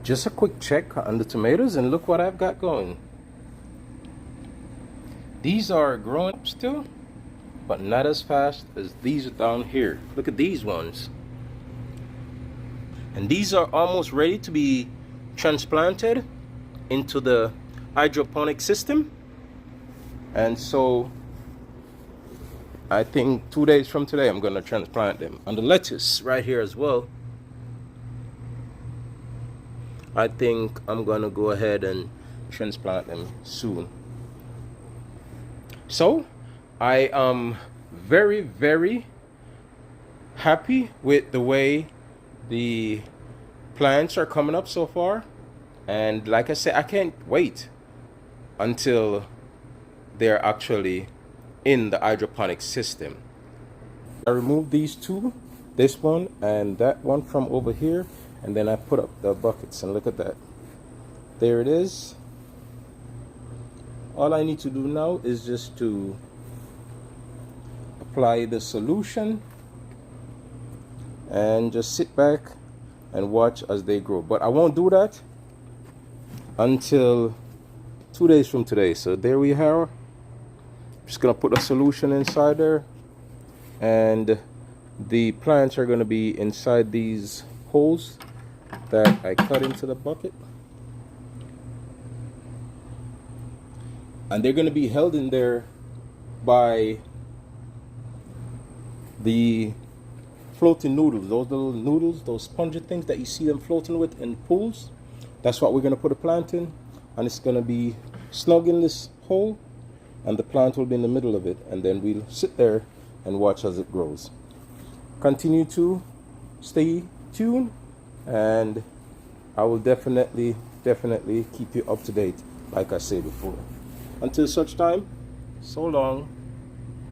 just a quick check on the tomatoes, and look what I've got going. These are growing up still, but not as fast as these are down here. Look at these ones. And these are almost ready to be transplanted into the hydroponic system. And so I think 2 days from today I'm going to transplant them. And the lettuce right here as well, I think I'm going to go ahead and transplant them soon. So I am very, very happy with the way the plants are coming up so far. And like I said, I can't wait until they're actually in the hydroponic system. I removed these two, this one and that one, from over here, and then I put up the buckets, and look at that. There it is. All I need to do now is just to apply the solution and just sit back and watch as they grow. But I won't do that until 2 days from today. So there we are. Just gonna put a solution inside there, and the plants are gonna be inside these holes that I cut into the bucket, and they're gonna be held in there by the floating noodles, those little noodles, those spongy things that you see them floating with in pools. That's what we're gonna put a plant in, and it's gonna be snug in this hole, and the plant will be in the middle of it, and then we'll sit there and watch as it grows. Continue to stay tuned, and I will definitely keep you up to date, like I said before. Until such time, so long.